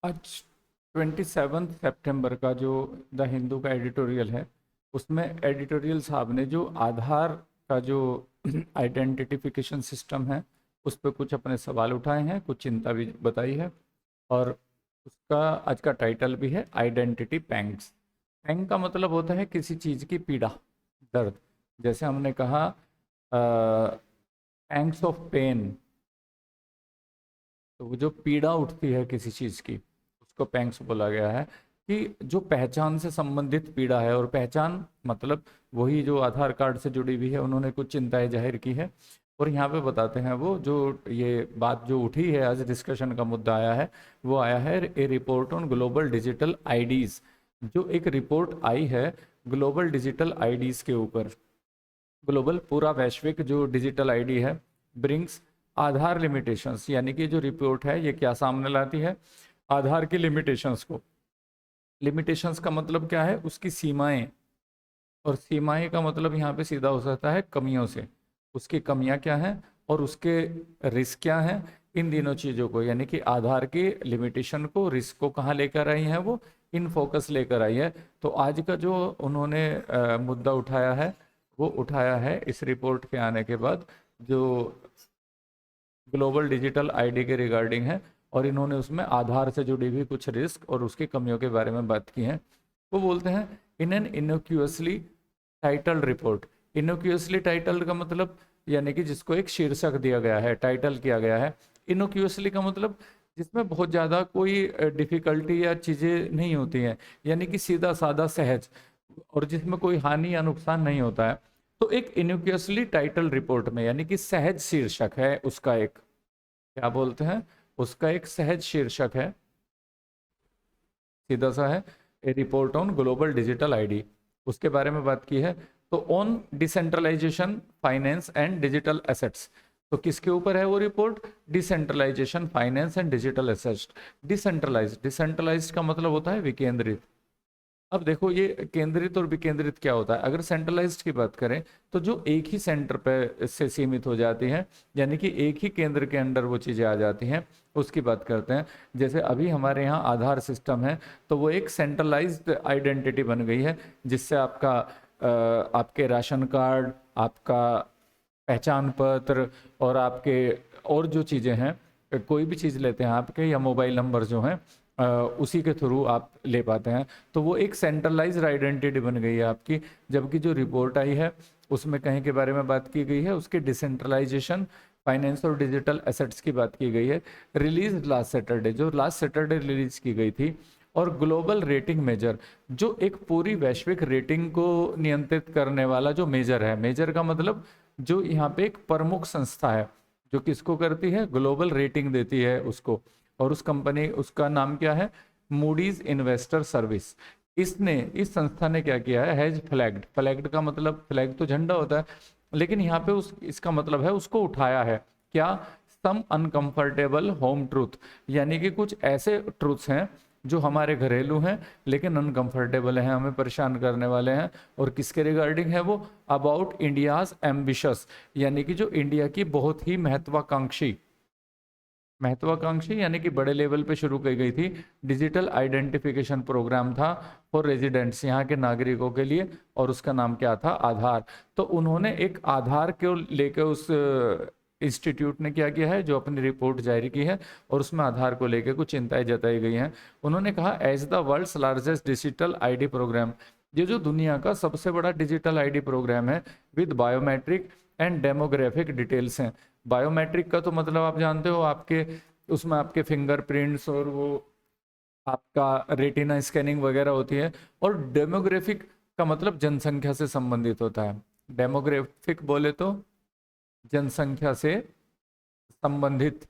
आज 27 सितंबर का जो द हिंदू का एडिटोरियल है, उसमें एडिटोरियल साहब ने जो आधार का जो आइडेंटिफिकेशन सिस्टम है उस पर कुछ अपने सवाल उठाए हैं, कुछ चिंता भी बताई है। और उसका आज का टाइटल भी है आइडेंटिटी पैंग्स। पैंग का मतलब होता है किसी चीज़ की पीड़ा, दर्द। जैसे हमने कहा पैंग्स ऑफ पेन, तो वो जो पीड़ा उठती है किसी चीज़ की, उसको पैंग्स बोला गया है। कि जो पहचान से संबंधित पीड़ा है, और पहचान मतलब वही जो आधार कार्ड से जुड़ी हुई है, उन्होंने कुछ चिंताएं जाहिर की है। और यहाँ पे बताते हैं वो जो ये बात जो उठी है, आज डिस्कशन का मुद्दा आया है, वो आया है a report on global digital IDs. जो एक रिपोर्ट आई है ग्लोबल डिजिटल आईडीज के ऊपर, ग्लोबल पूरा वैश्विक जो डिजिटल आईडी है ब्रिंग्स आधार लिमिटेशंस, यानी कि जो रिपोर्ट है ये क्या सामने लाती है, आधार की लिमिटेशंस को। लिमिटेशंस का मतलब क्या है, उसकी सीमाएं। और सीमाएं का मतलब यहाँ पे सीधा हो सकता है कमियों से। उसकी कमियां क्या हैं और उसके रिस्क क्या हैं, इन तीनों चीज़ों को, यानी कि आधार की लिमिटेशन को, रिस्क को कहाँ लेकर आई है वो, इन फोकस लेकर आई है। तो आज का जो उन्होंने मुद्दा उठाया है, वो उठाया है इस रिपोर्ट के आने के बाद, जो ग्लोबल डिजिटल आईडी के रिगार्डिंग है। और इन्होंने उसमें आधार से जुड़ी हुई कुछ रिस्क और उसकी कमियों के बारे में बात की है। वो बोलते हैं in an innocuously title report. Innocuously title का मतलब यानी कि जिसको एक शीर्षक दिया गया है, टाइटल किया गया है। इनोक्यूअसली का मतलब जिसमें बहुत ज़्यादा कोई डिफिकल्टी या चीज़ें नहीं होती हैं, यानी कि सीधा सादा सहज, और जिसमें कोई हानि या नुकसान नहीं होता है। तो एक इनोक्यूअसली टाइटल रिपोर्ट में, यानी कि सहज शीर्षक है उसका, एक क्या बोलते हैं, उसका एक सहज शीर्षक है, सीधा सा है, a report on global digital ID. उसके बारे में बात की है। तो on decentralization finance and digital assets. तो किसके ऊपर है वो report, decentralization finance and digital assets. Decentralize, decentralize का मतलब होता है विकेंद्रित। अब देखो ये केंद्रित और विकेंद्रित क्या होता है। अगर सेंट्रलाइज्ड की बात करें तो जो एक ही सेंटर पे से सीमित हो जाती हैं, यानी कि एक ही केंद्र के अंडर वो चीज़ें आ जाती हैं, उसकी बात करते हैं। जैसे अभी हमारे यहाँ आधार सिस्टम है, तो वो एक सेंट्रलाइज्ड आइडेंटिटी बन गई है, जिससे आपका आपके राशन कार्ड, आपका पहचान पत्र, और आपके और जो चीज़ें हैं, कोई भी चीज़ लेते हैं आपके, या मोबाइल नंबर जो हैं, उसी के थ्रू आप ले पाते हैं। तो वो एक सेंट्रलाइज्ड आइडेंटिटी बन गई है आपकी। जबकि जो रिपोर्ट आई है उसमें कहीं के बारे में बात की गई है, उसके डिसेंट्रलाइजेशन फाइनेंस और डिजिटल एसेट्स की बात की गई है। रिलीज लास्ट सैटरडे, जो लास्ट सैटरडे रिलीज की गई थी। और ग्लोबल रेटिंग मेजर, जो एक पूरी वैश्विक रेटिंग को नियंत्रित करने वाला जो मेजर है, मेजर का मतलब जो यहाँ पे एक प्रमुख संस्था है जो किसको करती है, ग्लोबल रेटिंग देती है उसको। और उस कंपनी, उसका नाम क्या है, मूडीज इन्वेस्टर सर्विस। इसने, इस संस्था ने क्या किया है, हैज फ्लैग्ड, फ्लैग्ड का मतलब, फ्लैग तो झंडा होता है, लेकिन यहाँ पे उस इसका मतलब है उसको उठाया है क्या, सम अनकंफर्टेबल होम ट्रूथ, यानी कि कुछ ऐसे ट्रूथ्स हैं जो हमारे घरेलू हैं लेकिन अनकंफर्टेबल हैं, हमें परेशान करने वाले हैं। और किसके रिगार्डिंग है वो, अबाउट इंडियाज एम्बिशस, यानी कि जो इंडिया की बहुत ही महत्वाकांक्षी, महत्वाकांक्षी यानी कि बड़े लेवल पे शुरू की गई थी, डिजिटल आइडेंटिफिकेशन प्रोग्राम था फॉर रेजिडेंट्स, यहाँ के नागरिकों के लिए। और उसका नाम क्या था, आधार। तो उन्होंने एक आधार को लेकर, उस इंस्टीट्यूट ने क्या किया है, जो अपनी रिपोर्ट जारी की है, और उसमें आधार को लेकर कुछ चिंताएं जताई गई हैं। उन्होंने कहा as the world's largest digital ID program, ये जो दुनिया का सबसे बड़ा डिजिटल आईडी प्रोग्राम है, with biometric and demographic details हैं। बायोमेट्रिक का तो मतलब आप जानते हो, आपके उसमें आपके फिंगरप्रिंट्स और वो आपका रेटिना स्कैनिंग वगैरह होती है। और डेमोग्राफिक का मतलब जनसंख्या से संबंधित होता है। डेमोग्राफिक बोले तो जनसंख्या से संबंधित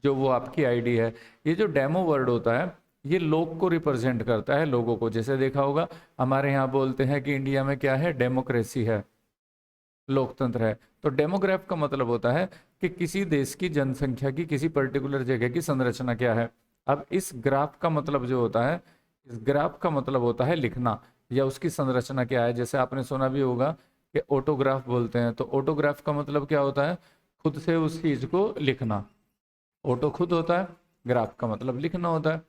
जो वो आपकी आईडी है। ये जो डेमो वर्ड होता है, ये लोग को रिप्रेजेंट करता है, लोगों को। जैसे देखा होगा हमारे यहाँ बोलते हैं कि इंडिया में क्या है, डेमोक्रेसी है, लोकतंत्र है। तो डेमोग्राफ का मतलब होता है कि किसी देश की जनसंख्या की किसी पर्टिकुलर जगह की संरचना क्या है। अब इस ग्राफ का मतलब जो होता है, इस ग्राफ का मतलब होता है लिखना, या उसकी संरचना क्या है। जैसे आपने सुना भी होगा कि ऑटोग्राफ बोलते हैं, तो ऑटोग्राफ का मतलब क्या होता है, खुद से उस चीज को लिखना। ऑटो खुद होता है, ग्राफ का मतलब लिखना होता है।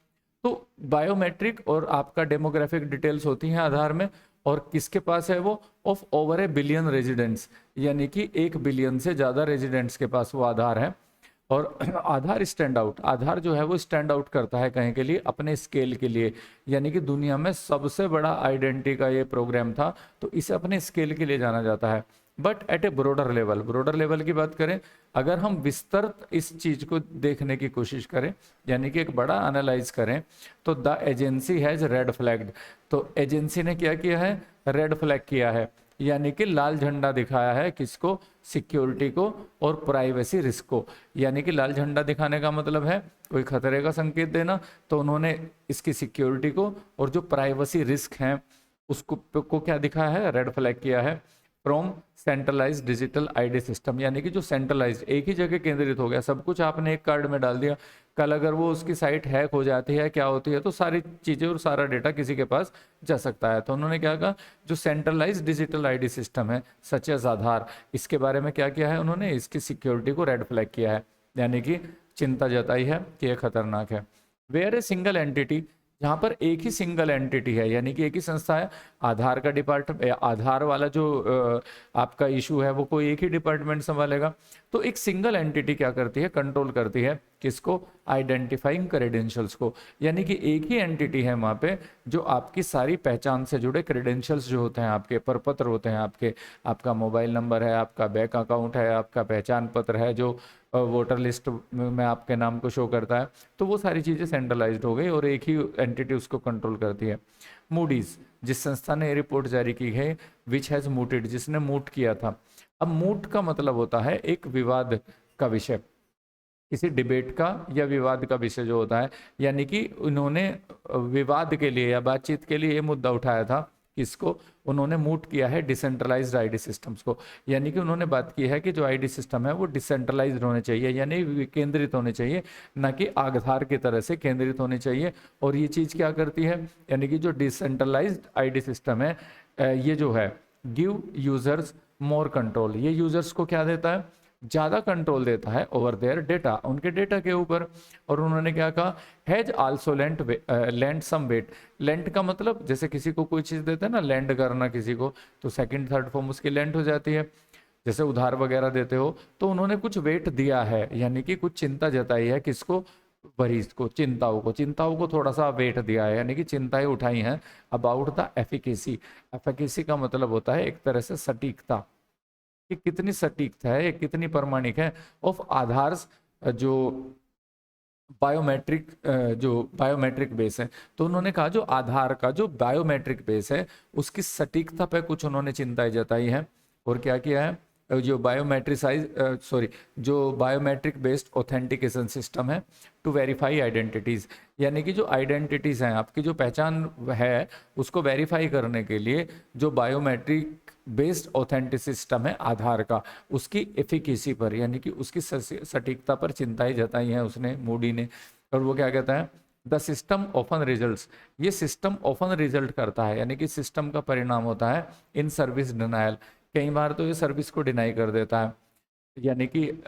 तो बायोमेट्रिक और आपका डेमोग्राफिक डिटेल्स होती हैं आधार में, और किसके पास है वो, of over A billion residents, यानी कि 1 बिलियन से ज़्यादा रेजिडेंट्स के पास वो आधार है। और आधार स्टैंड आउट, आधार जो है वो स्टैंड आउट करता है कहीं के लिए, अपने स्केल के लिए, यानी कि दुनिया में सबसे बड़ा आइडेंटिटी का ये प्रोग्राम था, तो इसे अपने स्केल के लिए जाना जाता है। But at A broader level, broader level की बात करें, अगर हम विस्तृत इस चीज को देखने की कोशिश करें, यानी कि एक बड़ा एनालाइज करें, तो the agency has red flagged, तो एजेंसी ने क्या किया है, रेड फ्लैग किया है, यानी कि लाल झंडा दिखाया है, किसको, सिक्योरिटी को और प्राइवेसी रिस्क को। यानी कि लाल झंडा दिखाने का मतलब है कोई खतरे का संकेत देना, तो उन्होंने इसकी सिक्योरिटी को और जो प्राइवेसी रिस्क है उसको क्या दिखाया है, रेड फ्लैग किया है। From centralise digital ID system, यानी कि जो सेंट्रलाइज एक ही जगह केंद्रित हो गया, सब कुछ आपने एक कार्ड में डाल दिया, कल अगर वो उसकी साइट हैक हो जाती है, क्या होती है, तो सारी चीज़ें और सारा डेटा किसी के पास जा सकता है। तो उन्होंने क्या कहा, जो सेंट्रलाइज डिजिटल आईडी सिस्टम है सच एज आधार, इसके बारे में क्या किया है उन्होंने, इसकी सिक्योरिटी को रेड फ्लैग किया है, यानी कि चिंता जताई है कि यह खतरनाक है। वेयर ए सिंगल एंटिटी, जहाँ पर एक ही सिंगल एंटिटी है, यानी कि एक ही संस्था है, आधार का डिपार्टमेंट, आधार वाला जो आपका इशू है वो कोई एक ही डिपार्टमेंट संभालेगा, तो एक सिंगल एंटिटी क्या करती है, कंट्रोल करती है किसको, आइडेंटिफाइंग क्रेडेंशियल्स को, यानी कि एक ही एंटिटी है वहाँ पे जो आपकी सारी पहचान से जुड़े क्रेडेंशियल्स जो होते हैं, आपके प्रपत्र होते हैं, आपके, आपका मोबाइल नंबर है, आपका बैंक अकाउंट है, आपका पहचान पत्र है जो वोटर लिस्ट में आपके नाम को शो करता है, तो वो सारी चीज़ें सेंट्रलाइज्ड हो गई और एक ही एंटिटी उसको कंट्रोल करती है। मूडीज, जिस संस्था ने ये रिपोर्ट जारी की है, विच हैज़ मूटेड, जिसने मूट किया था। अब मूट का मतलब होता है एक विवाद का विषय, किसी डिबेट का या विवाद का विषय जो होता है, यानी कि उन्होंने विवाद के लिए या बातचीत के लिए ये मुद्दा उठाया था, किसको, उन्होंने मूट किया है डिसेंट्रलाइज्ड आईडी सिस्टम्स को, यानी कि उन्होंने बात की है कि जो आईडी सिस्टम है वो डिसेंट्रलाइज्ड होने चाहिए, यानी विकेंद्रित होने चाहिए, ना कि आधार की तरह से केंद्रित होने चाहिए। और ये चीज़ क्या करती है, यानी कि जो डिसेंट्रलाइज्ड आईडी सिस्टम है ये जो है गिव यूजर्स मोर कंट्रोल, ये यूजर्स को क्या देता है, ज़्यादा कंट्रोल देता है ओवर देयर डेटा, उनके डेटा के ऊपर। और उन्होंने क्या कहा, has also land some weight, land का मतलब जैसे किसी को कोई चीज़ देते हैं ना, लैंड करना किसी को, तो सेकंड थर्ड फॉर्म उसकी लैंड हो जाती है, जैसे उधार वगैरह देते हो, तो उन्होंने कुछ वेट दिया है, यानी कि कुछ चिंता जताई है, किसको, वरीज को, चिंताओं को थोड़ा सा वेट दिया है, यानी कि चिंताएं उठाई हैं अबाउट द एफिकेसी। एफिकेसी का मतलब होता है एक तरह से सटीकता, कि कितनी सटीकता है, कितनी प्रमाणिक है ऑफ आधार्स, जो बायोमेट्रिक बेस है। तो उन्होंने कहा जो आधार का जो बायोमेट्रिक बेस है उसकी सटीकता पे कुछ उन्होंने चिंताएं जताई है। और क्या किया है, जो बायोमेट्रिक बेस्ड ऑथेंटिकेशन सिस्टम है टू वेरीफाई आइडेंटिटीज, यानी कि जो आइडेंटिटीज हैं, आपकी जो पहचान है उसको वेरीफाई करने के लिए जो बायोमेट्रिक बेस्ड ऑथेंटिक सिस्टम है आधार का, उसकी एफिकेसी पर, यानी कि उसकी सटीकता पर चिंताएं जताई हैं उसने, मूडी ने। और वो क्या कहता है, द सिस्टम ऑफन रिजल्ट्स, ये सिस्टम ऑफन रिजल्ट करता है, यानी कि सिस्टम का परिणाम होता है इन सर्विस डिनायल, कई बार तो ये सर्विस को डिनाई कर देता है, यानी कि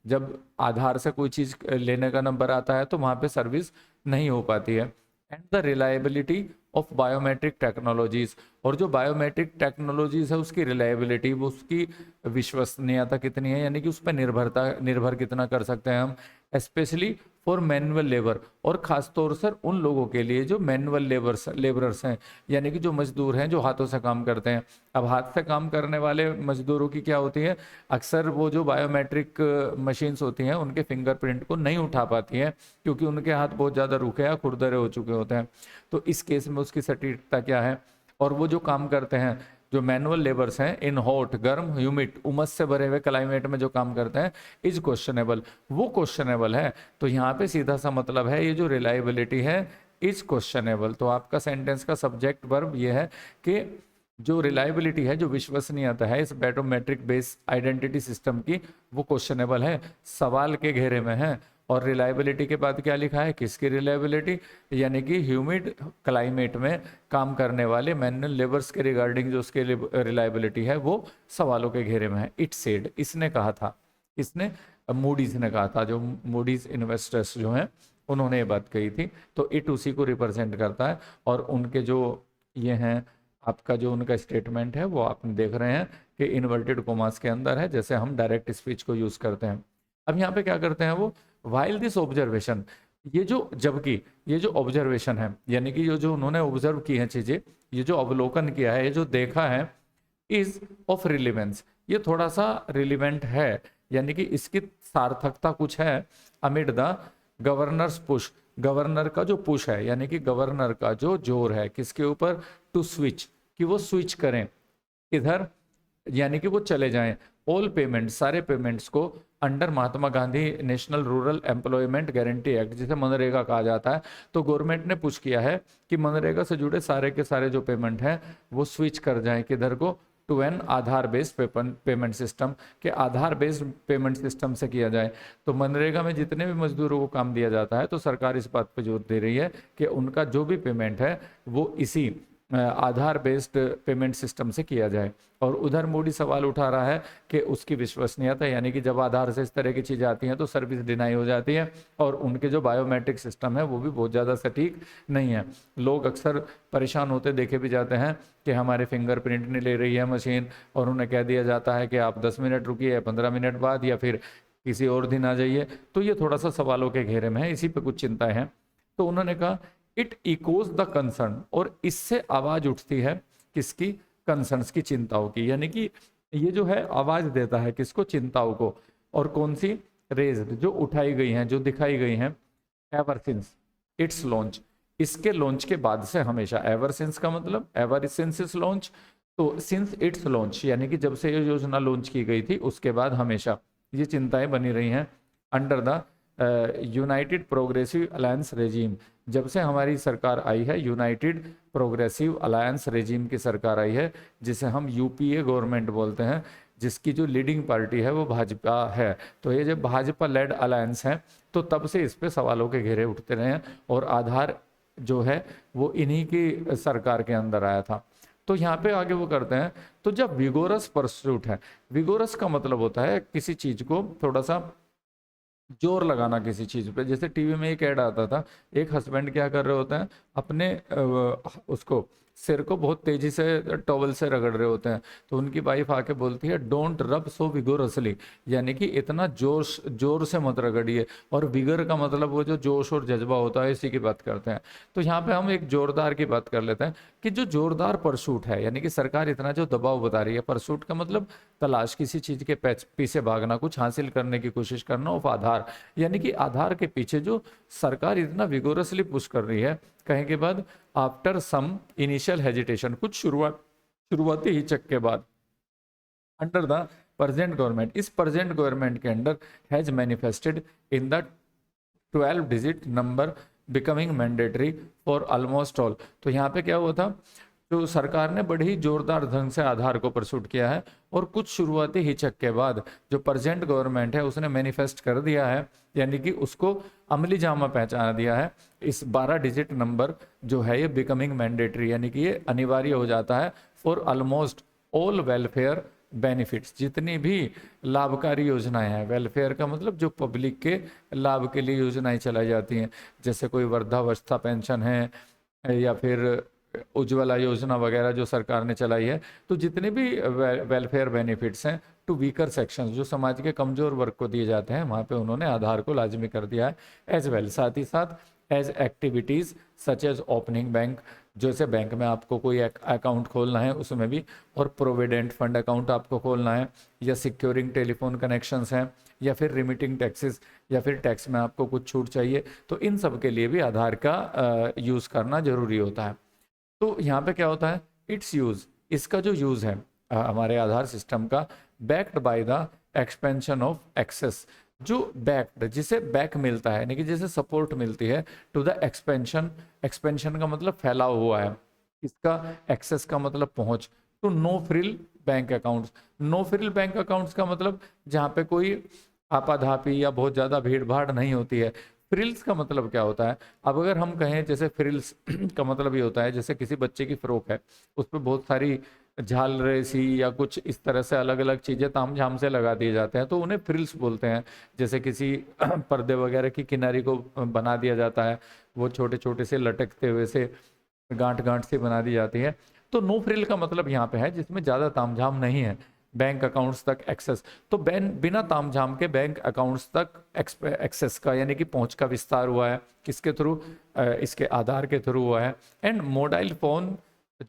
जब आधार से कोई चीज़ लेने का नंबर आता है तो वहाँ पे सर्विस नहीं हो पाती है। And the reliability of biometric technologies, और जो बायोमेट्रिक टेक्नोलॉजीज है उसकी रिलायबिलिटी, वो उसकी विश्वसनीयता कितनी है, यानी कि उस पर निर्भर कितना कर सकते हैं हम, स्पेशली फॉर मैनुअल लेबर, और खासतौर से उन लोगों के लिए जो मैनुअल लेबरर्स हैं, यानी कि जो मजदूर हैं जो हाथों से काम करते हैं। अब हाथ से काम करने वाले मजदूरों की क्या होती है, अक्सर वो जो बायोमेट्रिक मशीन्स होती हैं उनके फिंगरप्रिंट को नहीं उठा पाती हैं, क्योंकि उनके हाथ बहुत ज़्यादा रूखे या खुरदरे हो चुके होते हैं। तो इस केस में उसकी सटीकता क्या है। और वो जो काम करते हैं, जो मैनुअल लेबर्स हैं, इन हॉट, गर्म, ह्यूमिड, उमस से भरे हुए क्लाइमेट में जो काम करते हैं, इज क्वेश्चनेबल, वो क्वेश्चनेबल है। तो यहाँ पे सीधा सा मतलब है, ये जो रिलायबिलिटी है इज क्वेश्चनेबल। तो आपका सेंटेंस का सब्जेक्ट वर्ब ये है कि जो रिलायबिलिटी है, जो विश्वसनीयता है इस बायोमेट्रिक बेस आइडेंटिटी सिस्टम की, वो क्वेश्चनेबल है, सवाल के घेरे में है। और रिलायबिलिटी के बाद क्या लिखा है, किसकी रिलायबिलिटी, यानी कि ह्यूमिड क्लाइमेट में काम करने वाले मैनुअल लेबर्स के रिगार्डिंग जो उसके रिलायबिलिटी है वो सवालों के घेरे में है। इट सेड, इसने कहा था, इसने मूडीज ने कहा था, जो मूडीज इन्वेस्टर्स जो हैं उन्होंने ये बात कही थी। तो इट उसी को रिप्रेजेंट करता है। और उनके जो ये हैं, आपका जो उनका स्टेटमेंट है वो आप देख रहे हैं कि इन्वर्टेड कोमास के अंदर है, जैसे हम डायरेक्ट स्पीच को यूज करते हैं। अब यहाँ पे क्या करते हैं वो, वाइल दिस ऑब्जर्वेशन, ये जो जबकि ये जो ऑब्जर्वेशन है, यानी कि ये जो उन्होंने ऑब्जर्व की हैं चीजें, ये जो अवलोकन किया है, ये जो देखा है, इज ऑफ रिलीवेंस, ये थोड़ा सा रिलीवेंट है, यानी कि इसकी सार्थकता कुछ है। Amid the governors push, governor का जो पुश है, यानी कि गवर्नर का जो जोर है किसके ऊपर, टू स्विच, कि वो स्विच करें इधर, यानी कि वो चले जाएं ऑल पेमेंट, सारे पेमेंट्स को under Mahatma Gandhi national rural employment guarantee act, जिसे मनरेगा कहा जाता है। तो गवर्नमेंट ने पुश किया है कि मनरेगा से जुड़े सारे के सारे जो पेमेंट हैं वो स्विच कर जाएं किधर को, to an Aadhaar based payment system, के आधार बेस्ड पेमेंट सिस्टम से किया जाए। तो मनरेगा में जितने भी मजदूरों को काम दिया जाता है, तो सरकार इस बात पर जोर दे रही है कि उनका जो भी पेमेंट है वो इसी आधार बेस्ड पेमेंट सिस्टम से किया जाए। और उधर मोदी सवाल उठा रहा है कि उसकी विश्वसनीयता, यानी कि जब आधार से इस तरह की चीज़ें आती हैं तो सर्विस डिनाई हो जाती है, और उनके जो बायोमेट्रिक सिस्टम है वो भी बहुत ज़्यादा सटीक नहीं है। लोग अक्सर परेशान होते देखे भी जाते हैं कि हमारे फिंगरप्रिंट नहीं ले रही है मशीन, और उन्हें कह दिया जाता है कि आप 10 मिनट रुकिए, 15 मिनट बाद, या फिर किसी और दिन आ जाइए। तो ये थोड़ा सा सवालों के घेरे में है, इसी पे कुछ चिंताएं हैं। तो उन्होंने कहा इट इकोज द कंसर्न, और इससे आवाज उठती है किसकी, कंसर्न्स की, चिंताओं की, यानी कि ये जो है आवाज देता है किसको, चिंताओं को। और कौन सी, रेज, जो उठाई गई हैं, जो दिखाई गई हैं, एवर सिंस इट्स लॉन्च, इसके लॉन्च के बाद से हमेशा, एवर सिंस का मतलब एवर सिंस इज लॉन्च, तो सिंस इट्स लॉन्च, यानी कि जब से ये योजना लॉन्च की गई थी उसके बाद हमेशा ये चिंताएं बनी रही हैं। Under the United progressive alliance regime, जब से हमारी सरकार आई है, यूनाइटेड प्रोग्रेसिव अलायंस रेजीम की सरकार आई है, जिसे हम यूपीए गवर्नमेंट बोलते हैं, जिसकी जो लीडिंग पार्टी है वो भाजपा है। तो ये जब भाजपा लेड अलायंस है, तो तब से इस पे सवालों के घेरे उठते रहे हैं, और आधार जो है वो इन्हीं की सरकार के अंदर आया था। तो यहाँ पे आगे वो करते हैं, तो जब विगोरस परस्यूट है, विगोरस का मतलब होता है किसी चीज को थोड़ा सा जोर लगाना किसी चीज पे। जैसे टीवी में एक ऐड आता था, एक हस्बैंड क्या कर रहे होते हैं, अपने उसको सिर को बहुत तेजी से टॉवल से रगड़ रहे होते हैं, तो उनकी वाइफ आके बोलती है डोंट रब सो विगोरसली, यानी कि इतना जोर से मत रगड़िए। और विगर का मतलब वो जो जोश और जज्बा होता है, इसी की बात करते हैं। तो यहाँ पे हम एक जोरदार की बात कर लेते हैं कि जो जोरदार परसूट है, यानी कि सरकार इतना जो दबाव बता रही है, परसूट का मतलब तलाश, किसी चीज के पीछे भागना, कुछ हासिल करने की कोशिश करना, ऑफ आधार, यानी कि आधार के पीछे जो सरकार इतना विगोरसली पुश कर रही है, कहीं के बाद आफ्टर सम इनिशियल हेजिटेशन, कुछ शुरुआती हिचक के बाद, अंडर द प्रेजेंट गवर्नमेंट, इस प्रेजेंट गवर्नमेंट के under, has manifested in the 12 digit number becoming mandatory for almost all. तो यहाँ पे क्या हुआ था, तो सरकार ने बड़े ही जोरदार ढंग से आधार को परसूट किया है, और कुछ शुरुआती हिचक के बाद जो प्रेजेंट गवर्नमेंट है उसने मैनिफेस्ट कर दिया है, यानी कि उसको अमली जामा पहचाना दिया है। इस 12 डिजिट नंबर जो है ये बिकमिंग मैंडेटरी, यानी कि ये अनिवार्य हो जाता है for almost all welfare benefits, जितनी भी लाभकारी योजनाएं हैं, वेलफेयर का मतलब जो पब्लिक के लाभ के लिए योजनाएं चलाई जाती हैं, जैसे कोई वृद्धावस्था पेंशन है, या फिर उज्ज्वला योजना वगैरह जो सरकार ने चलाई है, तो जितने भी वेलफेयर बेनिफिट्स हैं टू वीकर सेक्शंस, जो समाज के कमजोर वर्ग को दिए जाते हैं, वहाँ पे उन्होंने आधार को लाजमी कर दिया है। एज वेल, साथ ही साथ as activities such as opening bank, जैसे बैंक में आपको कोई अकाउंट खोलना है उसमें भी, और प्रोविडेंट फंड अकाउंट आपको खोलना है, या सिक्योरिंग टेलीफोन कनेक्शंस हैं, या फिर रिमिटिंग टैक्सेस, या फिर टैक्स में आपको कुछ छूट चाहिए, तो इन सब के लिए भी आधार का यूज़ करना जरूरी होता है। तो यहाँ पे क्या होता है, इट्स यूज़, इसका जो यूज़ है हमारे आधार सिस्टम का, backed by the expansion of access, जो बैक्ड, जिसे बैक मिलता है, यानी कि जिसे सपोर्ट मिलती है, टू द एक्सपेंशन, एक्सपेंशन का मतलब फैला हुआ है, इसका एक्सेस का मतलब पहुंच, to no frill bank accounts, no frill bank accounts का मतलब जहाँ पे कोई आपाधापी या बहुत ज़्यादा भीड़ भाड़ नहीं होती है। फ्रिल्स का मतलब क्या होता है, अब अगर हम कहें जैसे फ्रिल्स का मतलब ये होता है, जैसे किसी बच्चे की फ्रॉक है, उस पर बहुत सारी झालरेसी या कुछ इस तरह से अलग अलग चीज़ें तामझाम से लगा दिए जाते हैं, तो उन्हें फ्रिल्स बोलते हैं। जैसे किसी पर्दे वगैरह की किनारी को बना दिया जाता है, वो छोटे छोटे से लटकते हुए से गांठ गांठ से बना दी जाती है। तो नो फ्रिल का मतलब यहाँ पे है जिसमें ज़्यादा तामझाम नहीं है, बैंक अकाउंट्स तक एक्सेस। तो बिना तामझाम के बैंक अकाउंट्स तक एक्सेस का यानी कि पहुंच का विस्तार हुआ है, किसके थ्रू? इसके आधार के थ्रू हुआ है। एंड मोबाइल फोन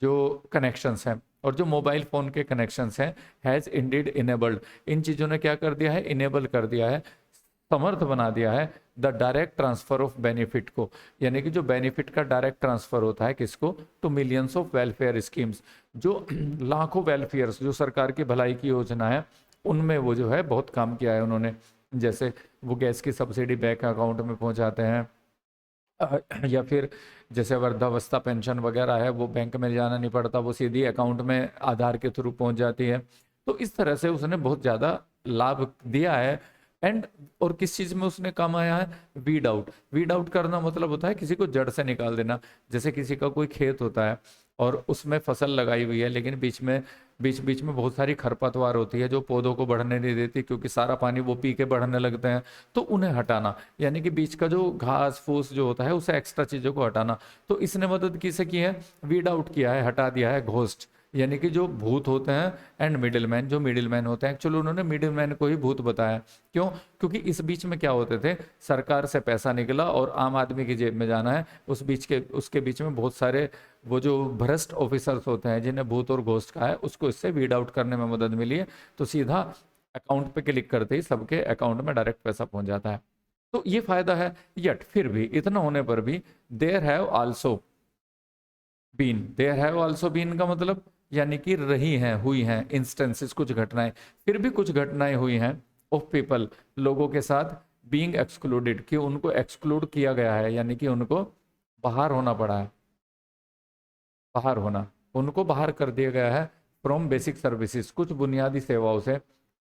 जो कनेक्शंस हैं और जो मोबाइल फ़ोन के कनेक्शंस हैं हैज़ इंडीड इनेबल्ड, इन चीज़ों ने क्या कर दिया है? इनेबल कर दिया है, समर्थ बना दिया है the direct transfer of benefit को, यानी कि जो बेनिफिट का डायरेक्ट ट्रांसफर होता है किसको? To millions of welfare schemes, जो लाखों वेलफेयर्स, जो सरकार की भलाई की योजना है उनमें वो जो है बहुत काम किया है उन्होंने। जैसे वो गैस की सब्सिडी बैंक अकाउंट में पहुंचाते हैं, या फिर जैसे वृद्धावस्था पेंशन वगैरह है वो बैंक में जाना नहीं पड़ता, वो सीधी अकाउंट में आधार के थ्रू पहुंच जाती है। तो इस तरह से उसने बहुत ज़्यादा लाभ दिया है। एंड और किस चीज़ में उसने काम आया है? Weed out. वीड आउट करना मतलब होता है किसी को जड़ से निकाल देना। जैसे किसी का कोई खेत होता है और उसमें फसल लगाई हुई है, लेकिन बीच बीच में बहुत सारी खरपतवार होती है जो पौधों को बढ़ने नहीं देती, क्योंकि सारा पानी वो पी के बढ़ने लगते हैं। तो उन्हें हटाना, यानी कि बीच का जो घास फूस जो होता है उसे एक्स्ट्रा चीज़ों को हटाना। तो इसने मदद किसे की है? वीड आउट किया है, हटा दिया है घोस्ट, यानी कि जो भूत होते हैं। एंड मिडिल मैन, जो मिडिल मैन होते हैं, एक्चुअली उन्होंने मिडिल मैन को ही भूत बताया। क्यों? क्योंकि इस बीच में क्या होते थे? सरकार से पैसा निकला और आम आदमी की जेब में जाना है, उसके बीच में बहुत सारे वो जो भ्रष्ट ऑफिसर्स होते हैं जिन्हें भूत और घोस्ट का है, उसको इससे वीड आउट करने में मदद मिली है। तो सीधा अकाउंट पे क्लिक करते ही सबके अकाउंट में डायरेक्ट पैसा पहुंच जाता है। तो ये फायदा है। यट फिर भी, इतना होने पर भी, देयर हैव आल्सो बीन का मतलब यानी कि रही हैं, हुई हैं इंस्टेंसेस, कुछ घटनाएं, फिर भी कुछ घटनाएं हुई हैं ऑफ पीपल, लोगों के साथ, बीइंग एक्सक्लूडेड, कि उनको एक्सक्लूड किया गया है, यानी कि उनको बाहर होना पड़ा है, बाहर होना, उनको बाहर कर दिया गया है फ्रॉम बेसिक सर्विसेज, कुछ बुनियादी सेवाओं से,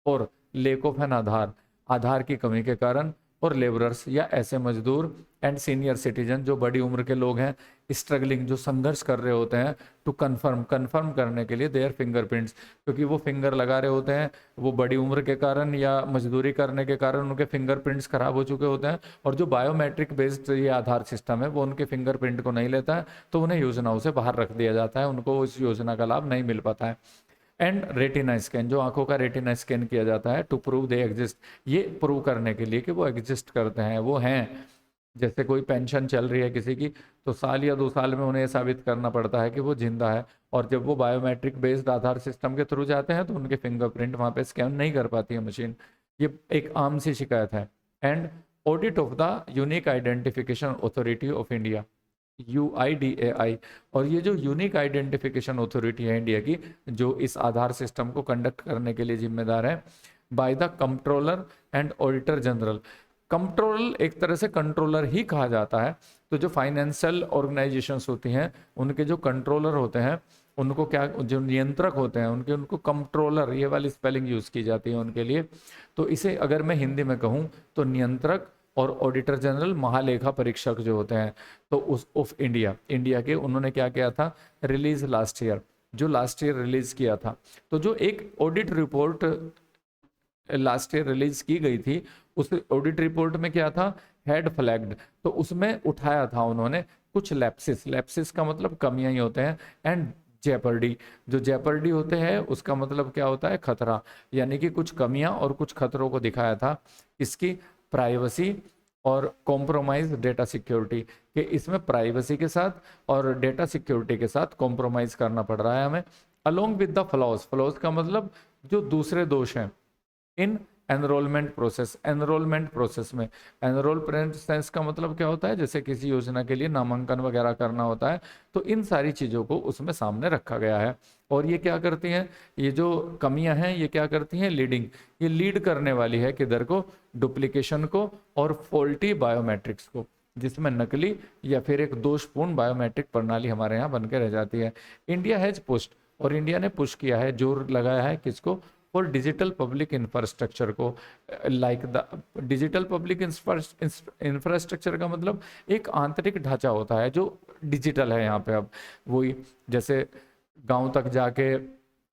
और लेक ऑफ एन आधार की कमी के कारण, और लेबरर्स या ऐसे मजदूर, एंड सीनियर सिटीजन जो बड़ी उम्र के लोग हैं, स्ट्रगलिंग जो संघर्ष कर रहे होते हैं, टू कन्फर्म करने के लिए देयर फिंगरप्रिंट्स, क्योंकि वो फिंगर लगा रहे होते हैं, वो बड़ी उम्र के कारण या मजदूरी करने के कारण उनके फिंगरप्रिंट्स खराब हो चुके होते हैं, और जो बायोमेट्रिक बेस्ड ये आधार सिस्टम है वो उनके फिंगरप्रिंट को नहीं लेता है, तो उन्हें योजनाओं से बाहर रख दिया जाता है, उनको उस योजना का लाभ नहीं मिल पाता है। एंड रेटिना स्कैन, जो आंखों का रेटिना स्कैन किया जाता है टू प्रूव दे एग्जिस्ट, ये प्रूव करने के लिए कि वो एग्जिस्ट करते हैं, वो हैं। जैसे कोई पेंशन चल रही है किसी की, तो साल या 2 साल में उन्हें साबित करना पड़ता है कि वो जिंदा है, और जब वो बायोमेट्रिक बेस्ड आधार सिस्टम के थ्रू जाते हैं तो उनके फिंगरप्रिंट वहाँ पे स्कैन नहीं कर पाती है मशीन। ये एक आम सी शिकायत है। And audit of the unique identification authority of India, UIDAI, और ये जो यूनिक आइडेंटिफिकेशन अथॉरिटी है इंडिया की, जो इस आधार सिस्टम को कंडक्ट करने के लिए जिम्मेदार है, by the controller and auditor general. Controller एक तरह से कंट्रोलर ही कहा जाता है। तो जो फाइनेंशियल ऑर्गेनाइजेशंस होती हैं उनके जो कंट्रोलर होते हैं उनको क्या, जो नियंत्रक होते हैं उनको कंट्रोलर, ये वाली स्पेलिंग यूज की जाती है उनके लिए। तो इसे अगर मैं हिंदी में कहूँ तो नियंत्रक और ऑडिटर जनरल, महालेखा परीक्षक जो होते हैं, तो उस ऑफ इंडिया के उन्होंने क्या किया था? रिलीज लास्ट ईयर रिलीज किया था। तो जो एक audit report last year release की गई थी, उस ऑडिट रिपोर्ट में क्या था? हेड फ्लैग्ड, तो उसमें उठाया था उन्होंने कुछ लैप्सिस का मतलब कमियां ही होते हैं। एंड जेपर्डी, जो जेपर्डी होते हैं उसका मतलब क्या होता है? खतरा, यानी कि कुछ कमियां और कुछ खतरों को दिखाया था। इसकी प्राइवेसी और कॉम्प्रोमाइज डेटा सिक्योरिटी, कि इसमें प्राइवेसी के साथ और डेटा सिक्योरिटी के साथ कॉम्प्रोमाइज करना पड़ रहा है हमें। अलोंग विद द फ्लॉज का मतलब जो दूसरे दोष हैं इन एनरोलमेंट प्रोसेस में। एनरोल प्रोसेस का मतलब क्या होता है? जैसे किसी योजना के लिए नामांकन वगैरह करना होता है, तो इन सारी चीज़ों को उसमें सामने रखा गया है। और ये क्या करती हैं? ये जो कमियां हैं ये क्या करती हैं? ये लीड करने वाली है किधर को? डुप्लीकेशन को और फॉल्टी बायोमेट्रिक्स को, जिसमें नकली या फिर एक दोषपूर्ण बायोमेट्रिक प्रणाली हमारे यहाँ बन के रह जाती है। इंडिया हैज पुश्ड, और इंडिया ने पुश किया है, जोर लगाया है किसको? और डिजिटल पब्लिक इंफ्रास्ट्रक्चर को। Like the digital public infrastructure का मतलब एक आंतरिक ढांचा होता है जो डिजिटल है यहाँ पे। अब वही जैसे गांव तक जाके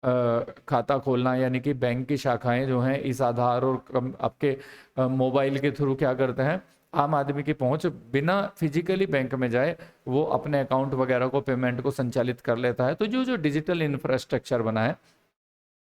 खाता खोलना, यानी कि बैंक की शाखाएं जो हैं इस आधार और आपके मोबाइल के थ्रू क्या करते हैं, आम आदमी की पहुंच बिना फिजिकली बैंक में जाए वो अपने अकाउंट वगैरह को, पेमेंट को संचालित कर लेता है। तो जो जो डिजिटल इंफ्रास्ट्रक्चर बना है,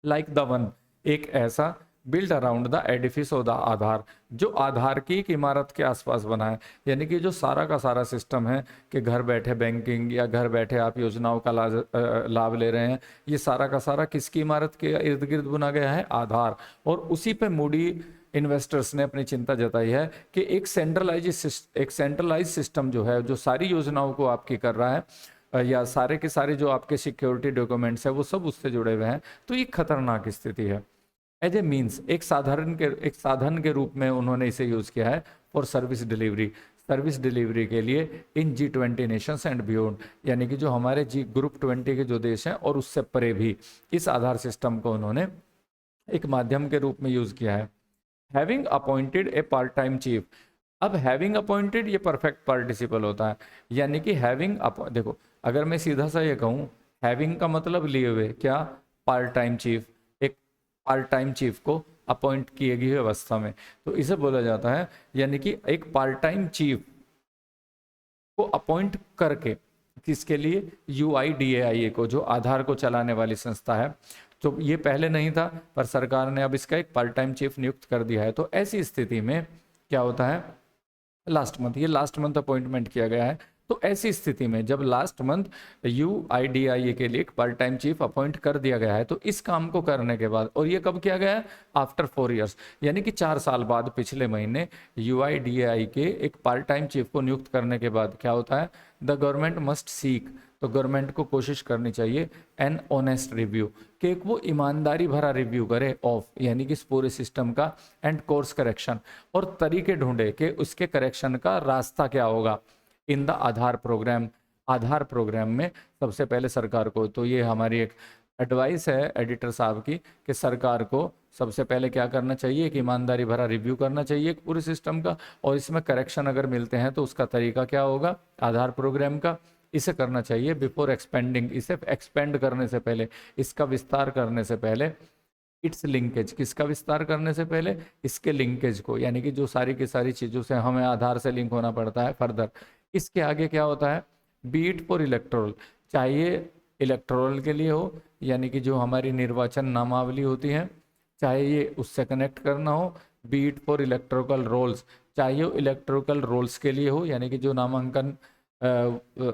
लाइक द वन, एक ऐसा build around the edifice of the Aadhaar, जो आधार की एक इमारत के आसपास बना है, यानी कि जो सारा का सारा सिस्टम है कि घर बैठे बैंकिंग या घर बैठे आप योजनाओं का लाभ ले रहे हैं, ये सारा का सारा किसकी इमारत के इर्द गिर्द बुना गया है, आधार। और उसी पे मूडी इन्वेस्टर्स ने अपनी चिंता जताई है कि एक सेंट्रलाइज सिस्टम जो है, जो सारी योजनाओं को आपकी कर रहा है, या सारे के सारे जो आपके सिक्योरिटी डॉक्यूमेंट्स है वो सब उससे जुड़े हुए हैं, तो ये खतरनाक स्थिति है। एज ए मीन्स, एक साधन के रूप में उन्होंने इसे यूज किया है फॉर सर्विस डिलीवरी के लिए इन G20 नेशंस एंड बियॉन्ड, यानी कि जो हमारे ग्रुप 20 के जो देश हैं और उससे परे भी इस आधार सिस्टम को उन्होंने एक माध्यम के रूप में यूज किया है। हैविंग अपॉइंटेड ए पार्ट टाइम चीफ, अब हैविंग अपॉइंटेड ये परफेक्ट पार्टिसिपल होता है, यानी कि हैविंग, देखो अगर मैं सीधा सा ये कहूँ, हैविंग का मतलब लिए हुए क्या, पार्ट टाइम चीफ, एक पार्ट टाइम चीफ को अपॉइंट किए गई अवस्था में, तो इसे बोला जाता है, यानी कि एक पार्ट टाइम चीफ को अपॉइंट करके, किसके लिए, UIDAI को, जो आधार को चलाने वाली संस्था है। तो ये पहले नहीं था, पर सरकार ने अब इसका एक पार्ट टाइम चीफ नियुक्त कर दिया है। तो ऐसी स्थिति में क्या होता है, लास्ट मंथ अपॉइंटमेंट किया गया है। तो ऐसी स्थिति में जब लास्ट मंथ UIDAI के लिए एक पार्ट टाइम चीफ अपॉइंट कर दिया गया है, तो इस काम को करने के बाद, और ये कब किया गया है, आफ्टर 4 इयर्स, यानी कि 4 साल बाद, पिछले महीने UIDAI के एक पार्ट टाइम चीफ को नियुक्त करने के बाद क्या होता है, द गवर्नमेंट मस्ट सीक, तो गवर्नमेंट को कोशिश करनी चाहिए एन ऑनेस्ट रिव्यू, कि वो ईमानदारी भरा रिव्यू करे ऑफ, यानी कि इस पूरे सिस्टम का, एंड कोर्स करेक्शन, और तरीके ढूंढे कि उसके करेक्शन का रास्ता क्या होगा इन द आधार प्रोग्राम में सबसे पहले सरकार को। तो ये हमारी एक एडवाइस है एडिटर साहब की, कि सरकार को सबसे पहले क्या करना चाहिए, कि ईमानदारी भरा रिव्यू करना चाहिए पूरे सिस्टम का, और इसमें करेक्शन अगर मिलते हैं तो उसका तरीका क्या होगा आधार प्रोग्राम का, इसे करना चाहिए बिफोर एक्सपेंडिंग, इसे एक्सपेंड करने से पहले, इसका विस्तार करने से पहले, इट्स लिंकेज, किसका विस्तार करने से पहले, इसके लिंकेज को, यानी कि जो सारी की सारी चीज़ों से हमें आधार से लिंक होना पड़ता है फर्दर। इसके आगे क्या होता है, बीट फॉर इलेक्टोरल, चाहिए इलेक्टोरल के लिए हो, यानी कि जो हमारी निर्वाचन नामावली होती है, चाहे ये उससे कनेक्ट करना हो, बीट फॉर इलेक्ट्रोकल रोल्स, चाहिए इलेक्ट्रोकल रोल्स के लिए हो, यानी कि जो नामांकन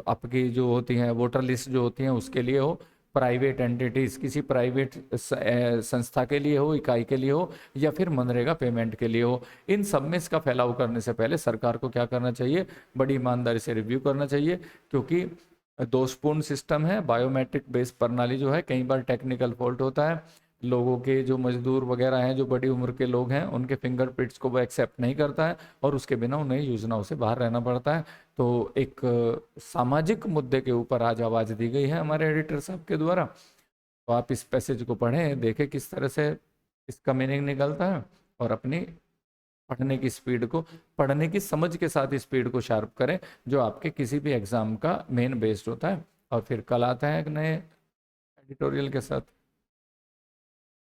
आपकी जो होती हैं वोटर लिस्ट जो होती हैं उसके लिए हो, प्राइवेट एंटिटीज, किसी प्राइवेट संस्था के लिए हो, इकाई के लिए हो, या फिर मनरेगा पेमेंट के लिए हो, इन सब में इसका फैलाव करने से पहले सरकार को क्या करना चाहिए, बड़ी ईमानदारी से रिव्यू करना चाहिए, क्योंकि दोषपूर्ण सिस्टम है, बायोमेट्रिक बेस्ड प्रणाली जो है, कई बार टेक्निकल फॉल्ट होता है, लोगों के जो मजदूर वगैरह हैं, जो बड़ी उम्र के लोग हैं, उनके फिंगरप्रिंट्स को वो एक्सेप्ट नहीं करता है, और उसके बिना उन्हें योजनाओं से बाहर रहना पड़ता है। तो एक सामाजिक मुद्दे के ऊपर आज आवाज़ दी गई है हमारे एडिटर साहब के द्वारा। तो आप इस पैसेज को पढ़ें, देखें किस तरह से इसका मीनिंग निकलता है, और अपनी पढ़ने की स्पीड को, पढ़ने की समझ के साथ स्पीड को शार्प करें, जो आपके किसी भी एग्जाम का मेन बेस्ड होता है। और फिर कल आते हैं एक नए एडिटोरियल के साथ।